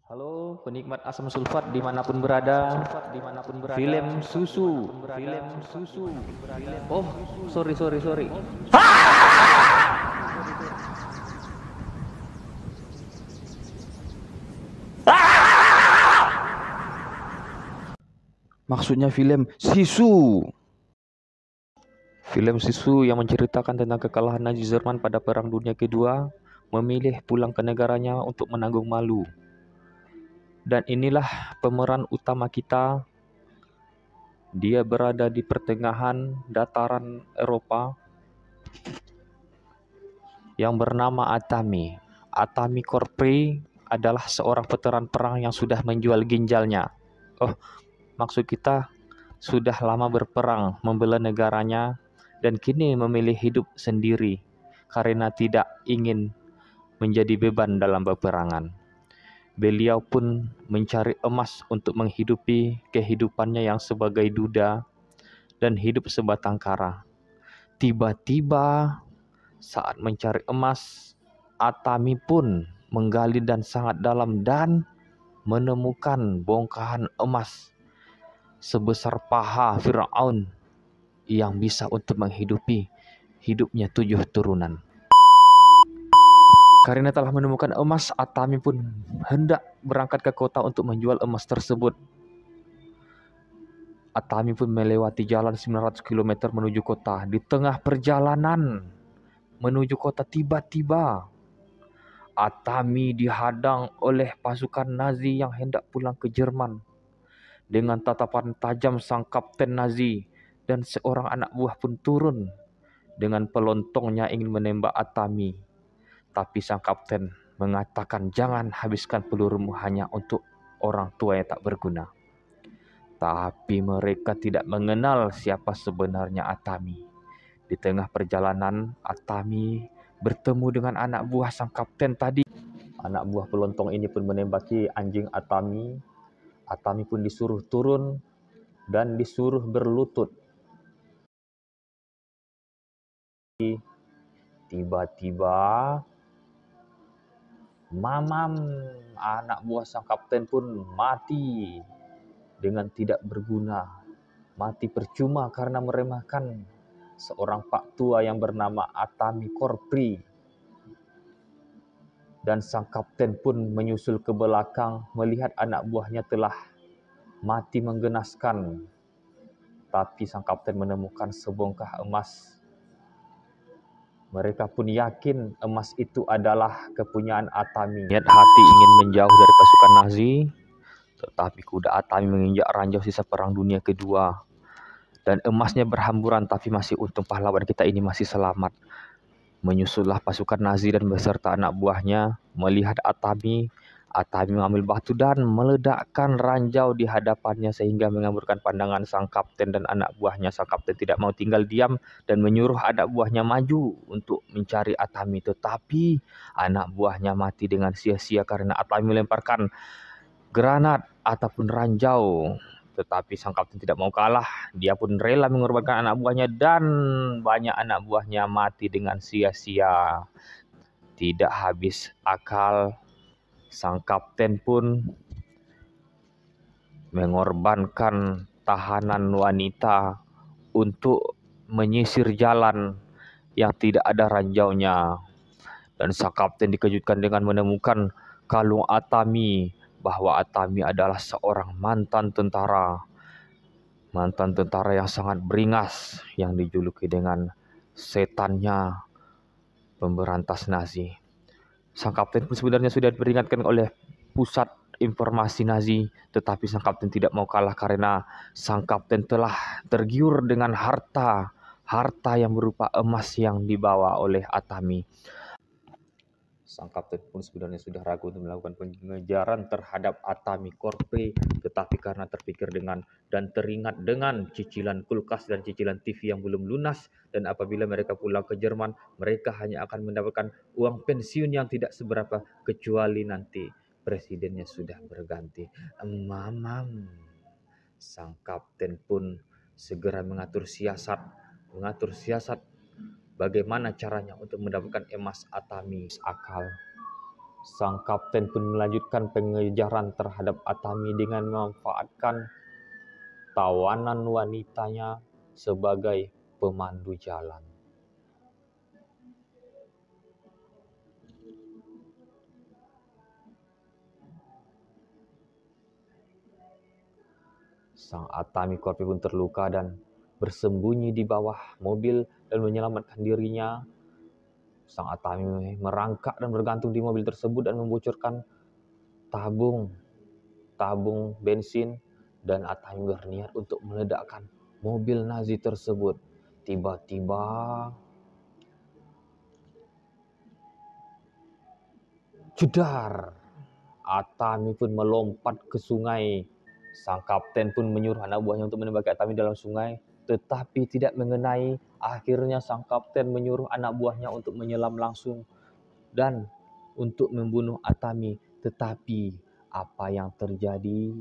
Halo penikmat asam sulfat dimanapun berada, film susu, oh sorry. Maksudnya film Sisu. Film Sisu yang menceritakan tentang kekalahan Nazi Jerman pada Perang Dunia Kedua, memilih pulang ke negaranya untuk menanggung malu. Dan inilah pemeran utama kita. Dia berada di pertengahan dataran Eropa yang bernama Atami. Atami Korpri adalah seorang veteran perang yang sudah menjual ginjalnya. Oh, maksud kita sudah lama berperang membela negaranya dan kini memilih hidup sendiri karena tidak ingin menjadi beban dalam peperangan. Beliau pun mencari emas untuk menghidupi kehidupannya yang sebagai duda dan hidup sebatang kara. Tiba-tiba saat mencari emas, Atami pun menggali dan sangat dalam dan menemukan bongkahan emas sebesar paha Firaun yang bisa untuk menghidupi hidupnya 7 turunan. Karena telah menemukan emas, Atami pun hendak berangkat ke kota untuk menjual emas tersebut. Atami pun melewati jalan 900 km menuju kota. Di tengah perjalanan menuju kota, tiba-tiba Atami dihadang oleh pasukan Nazi yang hendak pulang ke Jerman. Dengan tatapan tajam sang kapten Nazi dan seorang anak buah pun turun dengan pelontongnya ingin menembak Atami. Tapi sang kapten mengatakan, "Jangan habiskan pelurumu hanya untuk orang tua yang tak berguna." Tapi mereka tidak mengenal siapa sebenarnya Atami. Di tengah perjalanan, Atami bertemu dengan anak buah sang kapten tadi. Anak buah pelontong ini pun menembaki anjing Atami. Atami pun disuruh turun dan disuruh berlutut. Tiba-tiba Mamam, anak buah sang kapten pun mati dengan tidak berguna. Mati percuma karena meremehkan seorang pak tua yang bernama Atami Korpri. Dan sang kapten pun menyusul ke belakang melihat anak buahnya telah mati menggenaskan. Tapi sang kapten menemukan sebongkah emas. Mereka pun yakin emas itu adalah kepunyaan Atami. Niat hati ingin menjauh dari pasukan Nazi, tetapi kuda Atami menginjak ranjau sisa perang dunia kedua. Dan emasnya berhamburan, tapi masih untung pahlawan kita ini masih selamat. Menyusullah pasukan Nazi dan beserta anak buahnya melihat Atami. Atami mengambil batu dan meledakkan ranjau di hadapannya sehingga mengamburkan pandangan sang kapten dan anak buahnya. Sang kapten tidak mau tinggal diam dan menyuruh anak buahnya maju untuk mencari Atami. Tetapi anak buahnya mati dengan sia-sia karena Atami melemparkan granat ataupun ranjau. Tetapi sang kapten tidak mau kalah. Dia pun rela mengorbankan anak buahnya dan banyak anak buahnya mati dengan sia-sia. Tidak habis akal, sang kapten pun mengorbankan tahanan wanita untuk menyisir jalan yang tidak ada ranjaunya. Dan sang kapten dikejutkan dengan menemukan kalung Atami, bahwa Atami adalah seorang mantan tentara yang sangat beringas yang dijuluki dengan setannya pemberantas Nazi. Sang kapten pun sebenarnya sudah diperingatkan oleh pusat informasi Nazi, tetapi sang kapten tidak mau kalah karena sang kapten telah tergiur dengan harta yang berupa emas yang dibawa oleh Atami. Sang kapten pun sebenarnya sudah ragu untuk melakukan pengejaran terhadap Atami Korpri, tetapi karena terpikir dan teringat dengan cicilan kulkas dan cicilan TV yang belum lunas, dan apabila mereka pulang ke Jerman, mereka hanya akan mendapatkan uang pensiun yang tidak seberapa kecuali nanti presidennya sudah berganti. Mamam, sang kapten pun segera mengatur siasat bagaimana caranya untuk mendapatkan emas Atami. Akal, Sang kapten pun melanjutkan pengejaran terhadap Atami dengan memanfaatkan tawanan wanitanya sebagai pemandu jalan. Sang Atami Korpi pun terluka dan bersembunyi di bawah mobil dan menyelamatkan dirinya. Sang Atami merangkak dan bergantung di mobil tersebut dan membocorkan tabung bensin, dan Atami berniat untuk meledakkan mobil Nazi tersebut. Tiba-tiba jedar, Atami pun melompat ke sungai. Sang kapten pun menyuruh anak buahnya untuk menembaki Atami dalam sungai, tetapi tidak mengenai. Akhirnya sang kapten menyuruh anak buahnya untuk menyelam langsung dan untuk membunuh Atami. Tetapi apa yang terjadi?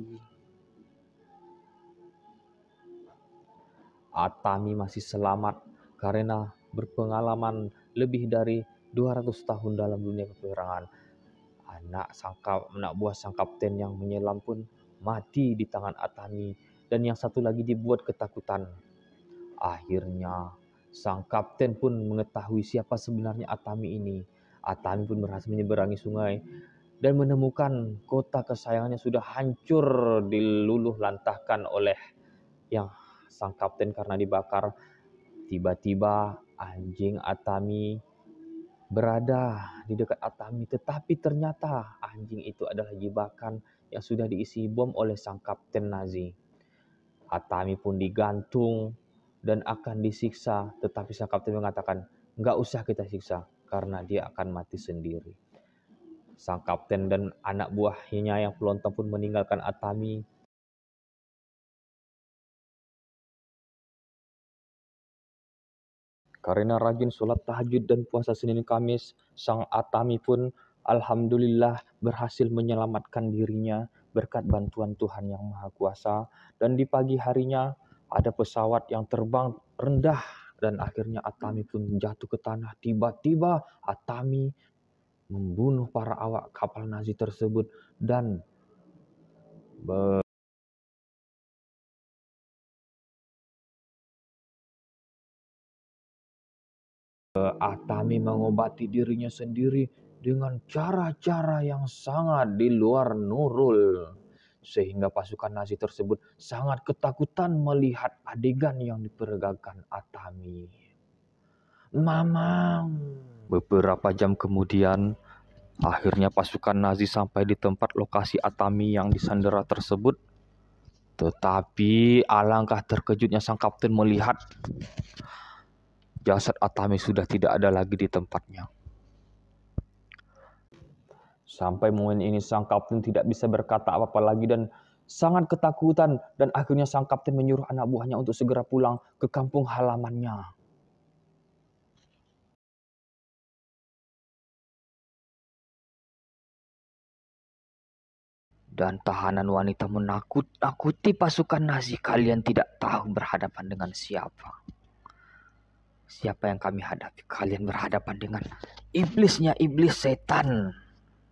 Atami masih selamat karena berpengalaman lebih dari 200 tahun dalam dunia peperangan. Anak buah sang kapten yang menyelam pun mati di tangan Atami, dan yang satu lagi dibuat ketakutan. Akhirnya sang kapten pun mengetahui siapa sebenarnya Atami ini. Atami pun berhasil menyeberangi sungai dan menemukan kota kesayangannya sudah hancur diluluh lantahkan oleh yang sang kapten karena dibakar. Tiba-tiba anjing Atami berada di dekat Atami, tetapi ternyata anjing itu adalah jebakan yang sudah diisi bom oleh sang kapten Nazi. Atami pun digantung dan akan disiksa, tetapi sang kapten mengatakan, "Nggak usah kita siksa, karena dia akan mati sendiri." Sang kapten dan anak buahnya yang pelontong pun meninggalkan Atami. Karena rajin sholat tahajud dan puasa Senin Kamis, sang Atami pun alhamdulillah berhasil menyelamatkan dirinya berkat bantuan Tuhan Yang Maha Kuasa. Dan di pagi harinya ada pesawat yang terbang rendah dan akhirnya Atami pun jatuh ke tanah. Tiba-tiba Atami membunuh para awak kapal Nazi tersebut dan Atami mengobati dirinya sendiri dengan cara-cara yang sangat di luar nurul, sehingga pasukan Nazi tersebut sangat ketakutan melihat adegan yang diperagakan Atami. Mamang. Beberapa jam kemudian, akhirnya pasukan Nazi sampai di tempat lokasi Atami yang disandera tersebut. Tetapi alangkah terkejutnya sang kapten melihat jasad Atami sudah tidak ada lagi di tempatnya. Sampai momen ini sang kapten tidak bisa berkata apa-apa lagi dan sangat ketakutan, dan akhirnya sang kapten menyuruh anak buahnya untuk segera pulang ke kampung halamannya. Dan tahanan wanita menakut-nakuti pasukan Nazi. Kalian tidak tahu berhadapan dengan siapa. Siapa yang kami hadapi? Kalian berhadapan dengan iblisnya, iblis setan,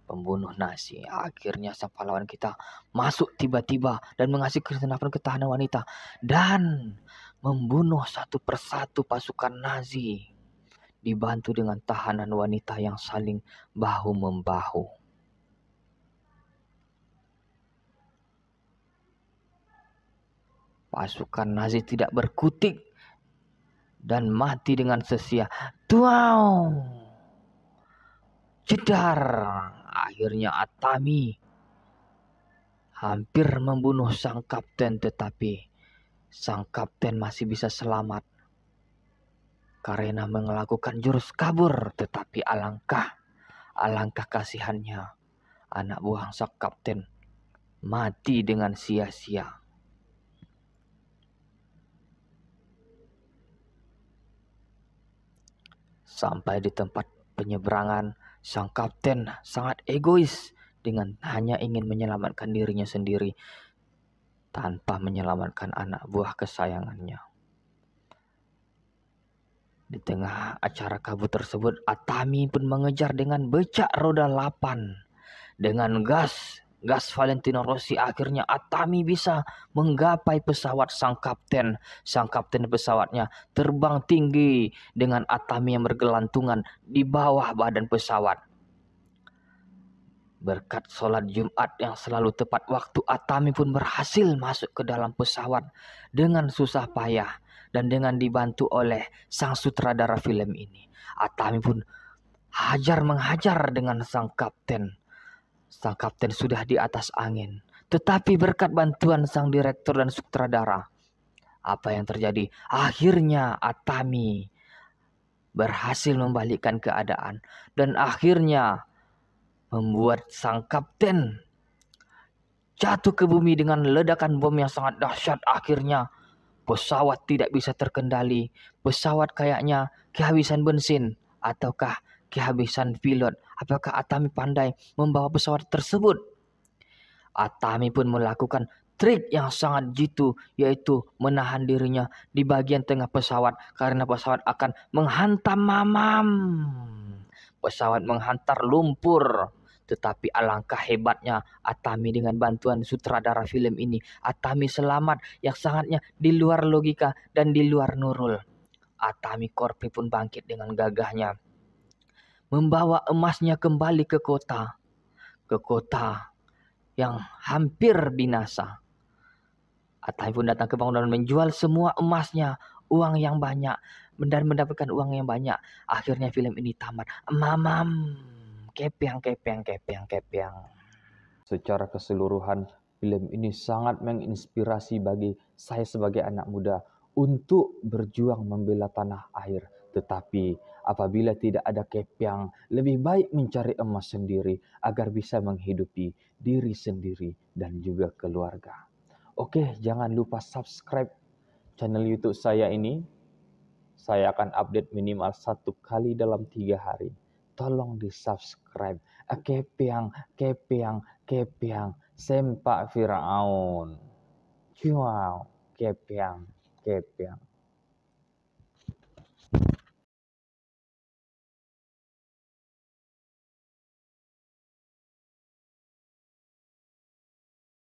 pembunuh Nazi. Akhirnya sang pahlawan kita masuk tiba-tiba dan mengasih kesenapan ketahanan wanita dan membunuh satu persatu pasukan Nazi, dibantu dengan tahanan wanita yang saling bahu-membahu. Pasukan Nazi tidak berkutik dan mati dengan sia-sia. Wow! Jedar. Akhirnya Atami hampir membunuh sang kapten, tetapi sang kapten masih bisa selamat karena melakukan jurus kabur. Tetapi alangkah kasihannya, anak buah sang kapten mati dengan sia-sia. Sampai di tempat penyeberangan, sang kapten sangat egois dengan hanya ingin menyelamatkan dirinya sendiri tanpa menyelamatkan anak buah kesayangannya. Di tengah acara kabut tersebut, Atami pun mengejar dengan becak roda 8 Dengan gas Valentino Rossi akhirnya Atami bisa menggapai pesawat sang kapten. Sang kapten pesawatnya terbang tinggi dengan Atami yang bergelantungan di bawah badan pesawat. Berkat sholat Jumat yang selalu tepat waktu, Atami pun berhasil masuk ke dalam pesawat dengan susah payah dan dengan dibantu oleh sang sutradara film ini. Atami pun hajar-menghajar dengan sang kapten. Sang kapten sudah di atas angin. Tetapi berkat bantuan sang direktur dan sutradara, apa yang terjadi? Akhirnya Atami berhasil membalikkan keadaan. Dan akhirnya membuat sang kapten jatuh ke bumi dengan ledakan bom yang sangat dahsyat. Akhirnya pesawat tidak bisa terkendali. Pesawat kayaknya kehabisan bensin. Ataukah kehabisan pilot? Apakah Atami pandai membawa pesawat tersebut? Atami pun melakukan trik yang sangat jitu, yaitu menahan dirinya di bagian tengah pesawat karena pesawat akan menghantam mamam. Pesawat menghantar lumpur. Tetapi alangkah hebatnya Atami dengan bantuan sutradara film ini. Atami selamat yang sangatnya di luar logika dan di luar nurul. Atami Korpi pun bangkit dengan gagahnya, membawa emasnya kembali ke kota. Ke kota yang hampir binasa. Atami pun datang ke bangunan menjual semua emasnya, uang yang banyak, dan mendapatkan uang yang banyak. Akhirnya film ini tamat. Mamam, kepiang. Secara keseluruhan, film ini sangat menginspirasi bagi saya sebagai anak muda untuk berjuang membela tanah air. Tetapi apabila tidak ada kepiang, lebih baik mencari emas sendiri agar bisa menghidupi diri sendiri dan juga keluarga. Oke, jangan lupa subscribe channel YouTube saya ini. Saya akan update minimal 1 kali dalam 3 hari. Tolong di subscribe. Kepiang. Sempak Firaun. Ciao, kepiang.